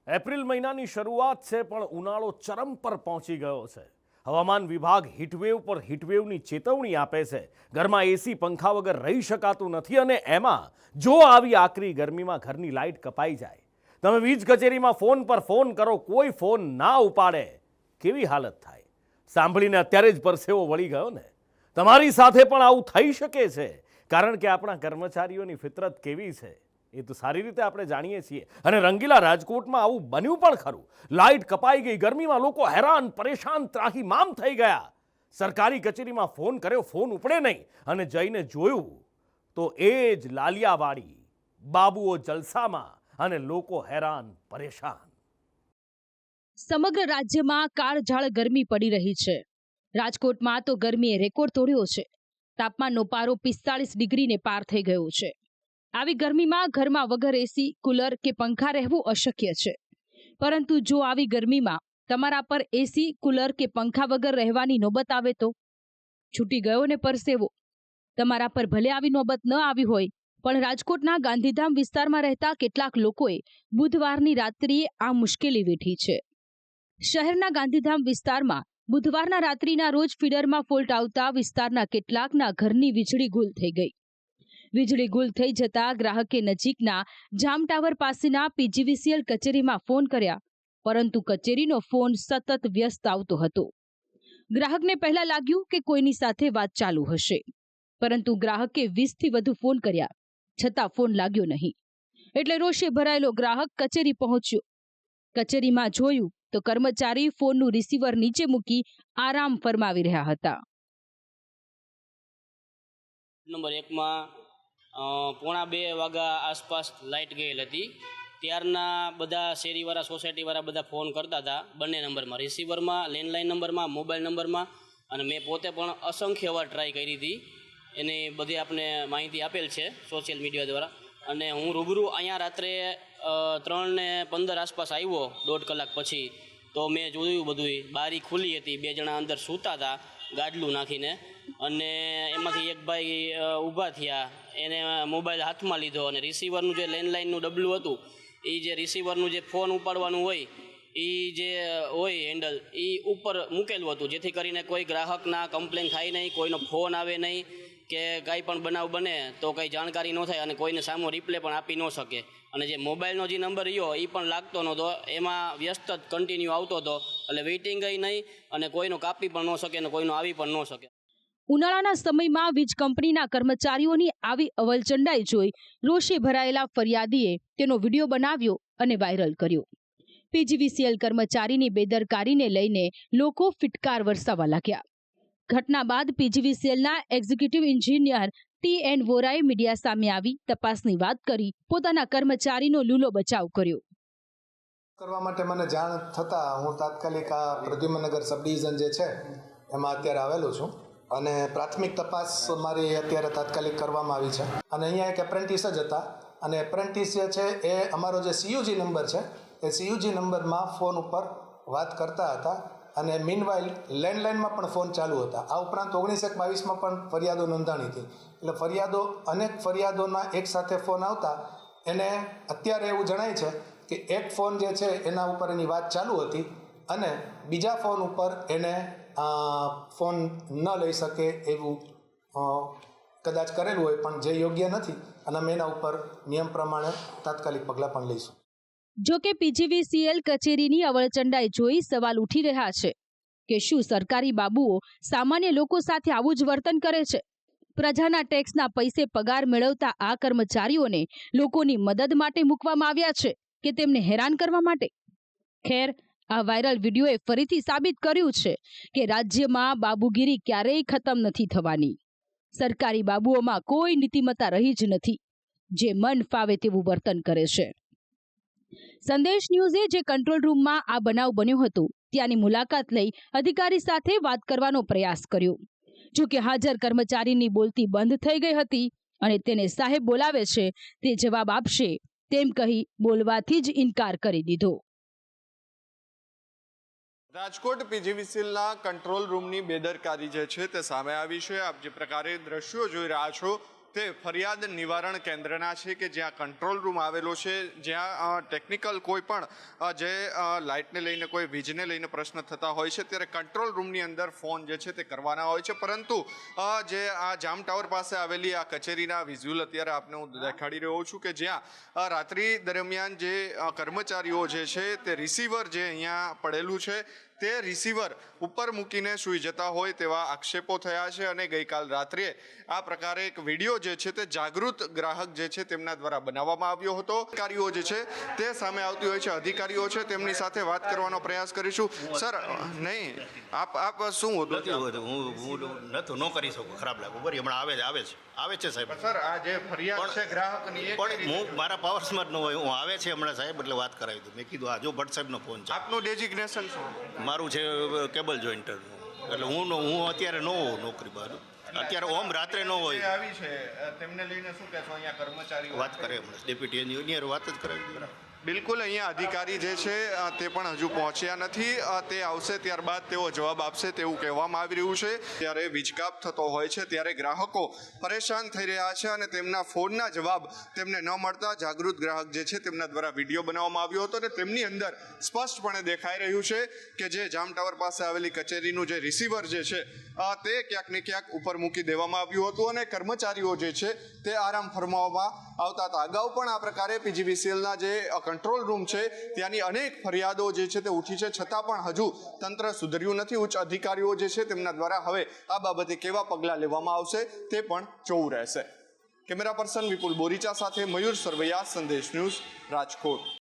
April મહિનાની શરૂઆત છે પણ ઉનાળો ચરમ પર પહોંચી ગયો છે. હવામાન વિભાગ હીટવેવ પર હીટવેવની ચેતવણી આપે છે. ઘરમાં એસી પંખા વગર રહી શકાતું નથી અને એમાં જો આવી આકરી ગરમીમાં ઘરની લાઇટ કપાઈ જાય, તમે વીજ કચેરીમાં ફોન પર ફોન કરો, કોઈ ફોન ના ઉપાડે, કેવી હાલત થાય? સાંભળીને અત્યારે જ પરસેવો વળી ગયો ને. તમારી સાથે પણ આવું થઈ શકે છે, કારણ કે આપણા કર્મચારીઓની ફિતરત કેવી છે એ તો સારી રીતે આપણે જાણીએ છીએ. અને રંગીલા રાજકોટમાં આવું બન્યું પણ ખરું. લાઇટ કપાઈ ગઈ, ગરમીમાં લોકો હેરાન પરેશાન ત્રાહીમામ થઈ ગયા. સરકારી કચેરીમાં ફોન કર્યો, ફોન ઉપડે નહીં, અને જઈને જોયું તો એ જ લાલિયાવાડી, બાબુઓ જલસામાં અને લોકો હેરાન પરેશાન. સમગ્ર રાજ્યમાં કાળઝાળ ગરમી પડી રહી છે. રાજકોટમાં તો ગરમીએ રેકોર્ડ તોડ્યો છે. તાપમાનનો પારો 45 ડિગ્રીને પાર થઈ ગયો છે. આવી ગરમીમાં ઘરમાં વગર એસી, કુલર કે પંખા રહેવું અશક્ય છે. પરંતુ જો આવી ગરમીમાં તમારા પર એસી, કુલર કે પંખા વગર રહેવાની નોબત આવે તો? છૂટી ગયો ને પરસેવો. તમારા પર ભલે આવી નોબત ન આવી હોય, પણ રાજકોટના ગાંધીધામ વિસ્તારમાં રહેતા કેટલાક લોકોએ બુધવારની રાત્રિએ આ મુશ્કેલી વેઠી છે. શહેરના ગાંધીધામ વિસ્તારમાં બુધવારના રાત્રિના રોજ ફીડરમાં ફોલ્ટ આવતા વિસ્તારના કેટલાકના ઘરની વીજળી ગુલ થઈ ગઈ. વીજળી ગુલ થઈ જતા ગ્રાહકે નજીકના જામ ટાવર પાસેના પીજીવીસીએલ કચેરીમાં ફોન કર્યા, પરંતુ કચેરીનો ફોન સતત વ્યસ્ત આવતો હતો. ગ્રાહકને પહેલા લાગ્યું કે કોઈની સાથે વાત ચાલુ હશે, પરંતુ ગ્રાહકે 20થી વધુ ફોન કર્યા, છતાં ફોન લાગ્યો નહીં. એટલે રોષે ભરાયેલો ગ્રાહક કચેરી પહોંચ્યો. કચેરીમાં જોયું તો કર્મચારી ફોનનું રિસીવર નીચે મૂકી આરામ ફરમાવી રહ્યા હતા. નંબર 1માં 1:45 વાગ્યા આસપાસ લાઇટ ગયેલ હતી. ત્યારના બધા શેરીવાળા, સોસાયટીવાળા બધા ફોન કરતા હતા બંને નંબરમાં, રિસીવરમાં, લેન્ડલાઇન નંબરમાં, મોબાઈલ નંબરમાં. અને મેં પોતે પણ અસંખ્ય વાર ટ્રાય કરી હતી. એની બધી આપણે માહિતી આપેલ છે સોશિયલ મીડિયા દ્વારા. અને હું રૂબરૂ અહીંયા રાત્રે 3:15 આસપાસ આવ્યો, 1.5 કલાક પછી. તો મેં જોયું બધું, બારી ખુલ્લી હતી, 2 જણા અંદર સૂતા હતા ગાડલું નાખીને. અને એમાંથી એક ભાઈ ઊભા થયા, એને મોબાઈલ હાથમાં લીધો અને રિસીવરનું જે લેન્ડલાઇનનું ડબલું હતું, એ જે રિસીવરનું જે ફોન ઉપાડવાનું હોય, એ જે હોય હેન્ડલ, એ ઉપર મૂકેલું હતું, જેથી કરીને કોઈ ગ્રાહકના કમ્પ્લેન થાય નહીં, કોઈનો ફોન આવે નહીં, કે કાંઈ પણ બનાવ બને તો કંઈ જાણકારી ન થાય અને કોઈને સામો રિપ્લે પણ આપી ન શકે. અને જે મોબાઈલનો જે નંબર રહ્યો એ પણ લાગતો નહોતો, એમાં વ્યસ્ત જ કન્ટિન્યુ આવતો હતો. એટલે વેઇટિંગ નહીં અને કોઈનો કાપી પણ ન શકે અને કોઈનો આવી પણ ન શકે. ઉનાળાના સમયમાં વીજ કંપનીના કર્મચારીઓની આવી અવલચંડાઈ જોઈ રોષે ભરાયેલા ફરિયાદીએ તેનો વિડીયો બનાવ્યો અને વાયરલ કર્યો. પીજીવીસીએલ કર્મચારીની બેદરકારીને લઈને લોકો ફિટકાર વરસાવવા લાગ્યા. ઘટના બાદ પીજીવીસીએલના એક્ઝિક્યુટિવ એન્જિનિયર TN વોરાએ મીડિયા સામે આવી તપાસની વાત કરી પોતાના કર્મચારીનો લૂલો બચાવ કર્યો. કરવા માટે મને જાણ થતાં હું તાત્કાલિક આ પ્રદ્યુમનગર સબ ડિવિઝન જે છે એમાં અત્યારે આવેલો છું અને પ્રાથમિક તપાસ મારી અત્યારે તાત્કાલિક કરવામાં આવી છે. અને અહીંયા એક એપ્રેન્ટિસ જ હતા અને એપ્રેન્ટિસ જે છે એ અમારો જે CUG નંબર છે એ CUG નંબરમાં ફોન ઉપર વાત કરતા હતા અને મીનવાઇલ લેન્ડલાઇનમાં પણ ફોન ચાલુ હતા. આ ઉપરાંત 19/1/22માં પણ ફરિયાદો નોંધાણી હતી. એટલે અનેક ફરિયાદોના એક સાથે ફોન આવતા એને અત્યારે એવું જણાય છે કે એક ફોન જે છે એના ઉપર એની વાત ચાલુ હતી અને બીજા ફોન ઉપર એને ફોન ન લઈ શકે એવું કદાચ કરેલું હોય, પણ જે યોગ્ય નથી અને અમે એના ઉપર નિયમ પ્રમાણે તાત્કાલિક પગલાં પણ લઈશું. જો કે પીજીવીસીએલ કચેરીની અવળચંડાઈ જોઈ સવાલ ઉઠી રહ્યા છે કે શું સરકારી બાબુઓ સામાન્ય લોકો સાથે આવું જ વર્તન કરે છે? પ્રજાના ટેક્સના પૈસે પગાર મેળવતા આ કર્મચારીઓને લોકોની મદદ માટે મૂકવામાં આવ્યા છે કે તેમને હેરાન કરવા માટે? ખેર, આ વાયરલ વિડીયોએ ફરીથી સાબિત કર્યું છે કે રાજ્યમાં બાબુગીરી ક્યારેય ખતમ નથી થવાની. સરકારી બાબુઓમાં કોઈ નીતિમત્તા રહી જ નથી, જે મન ફાવે તેવું વર્તન કરે છે. સંદેશ ન્યૂઝે જે કંટ્રોલ રૂમમાં આ બનાવ બન્યો હતો ત્યાંની મુલાકાત લઈ અધિકારી સાથે વાત કરવાનો પ્રયાસ કર્યો. જો કે હાજર કર્મચારીની બોલતી બંધ થઈ ગઈ હતી અને તેને સાહેબ બોલાવે છે તે જવાબ આપશે તેમ કહી બોલવાથી જ ઇનકાર કરી દીધો. રાજકોટ પીજીવીસીએલના કંટ્રોલ રૂમની બેદરકારી જે છે તે સામે આવી છે. આપ જે પ્રકારે દ્રશ્યો જોઈ રહ્યા છો તે ફરિયાદ નિવારણ કેન્દ્રના છે કે જ્યાં કંટ્રોલ રૂમ આવેલો છે, જ્યાં ટેકનિકલ કોઈ પણ જે લાઇટને લઈને કોઈ વીજને લઈને પ્રશ્ન થતા હોય છે ત્યારે કંટ્રોલ રૂમની અંદર ફોન જે છે તે કરવાના હોય છે. પરંતુ જે આ જામ ટાવર પાસે આવેલી આ કચેરીના વિઝ્યુઅલ અત્યારે આપને હું દેખાડી રહ્યો છું કે જ્યાં રાત્રિ દરમિયાન જે કર્મચારીઓ જે છે તે રિસીવર જે અહીંયા પડેલું છે તે રિસીવર ઉપર મૂકીને સૂઈ જતા હોય તેવા આક્ષેપો થયા છે અને ગઈકાલ રાત્રે આ પ્રકારે એક વિડીયો જે છે તે જાગૃત ગ્રાહક જે છે તેમના દ્વારા બનાવવામાં આવ્યો હતો. અધિકારીઓ જે છે તે સામે આવતી હોય છે, અધિકારીઓ છે તેમની સાથે વાત કરવાનો પ્રયાસ કરીશું. સર નહીં આપ શું હતું? હું ન કરી શકું, ખરાબ લાગે બરાબર. હમણાં આવે છે સાહેબ. સર આ જે ફરિયાદ છે ગ્રાહકની પણ હું મારા પાવર્સમાં જ ન હોય, હું આવે છે હમણાં સાહેબ એટલે વાત કરાવી દઉં. મેં કીધું આ જો ભટ્ટ સાહેબનો ફોન છે. આપનું ડેઝિગ્નેશન શું? મારું છે કેબલ જોઈન્ટરનું, એટલે હું અત્યારે ન હોઉં નોકરી બહાર, અત્યારે ઓમ રાત્રે ન હોય. આવી છે તેમને લઈને શું કહેશો? અહીંયા કર્મચારીઓ વાત કરે હમણાં ડેપ્યુટી એન્જિનિયર વાત જ કરાવી દઉં. બિલકુલ અહીંયા અધિકારી જે છે તે પણ હજુ પહોંચ્યા નથી. તે આવશે ત્યારબાદ તેઓ જવાબ આપશે તેવું કહેવામાં આવી રહ્યું છે. ત્યારે વીજકાપ થતો હોય છે ત્યારે ગ્રાહકો પરેશાન થઈ રહ્યા છે અને તેમના ફોનના જવાબ તેમને ન મળતા જાગૃત ગ્રાહક જે છે તેમના દ્વારા વિડીયો બનાવવામાં આવ્યો હતો અને તેમની અંદર સ્પષ્ટપણે દેખાઈ રહ્યું છે કે જે જામ ટાવર પાસે આવેલી કચેરીનું જે રિસીવર જે છે તે ક્યાંક ને ક્યાંક ઉપર મૂકી દેવામાં આવ્યું હતું અને કર્મચારીઓ જે છે તે આરામ ફરમાવવામાં આવતા હતા. અગાઉ પણ આ પ્રકારે પીજીવીસીએલના જે કંટ્રોલ રૂમ છે ત્યાંની અનેક ફરિયાદો જે છે તે ઉઠી છે, છતાં પણ હજુ તંત્ર સુધર્યું નથી. ઉચ્ચ અધિકારીઓ જે છે તેમના દ્વારા હવે આ બાબતે કેવા પગલાં લેવામાં આવશે તે પણ જોવું રહેશે. કેમેરા પર્સન વિપુલ બોરીચા સાથે મયુર સરવૈયા, સંદેશ ન્યૂઝ, રાજકોટ.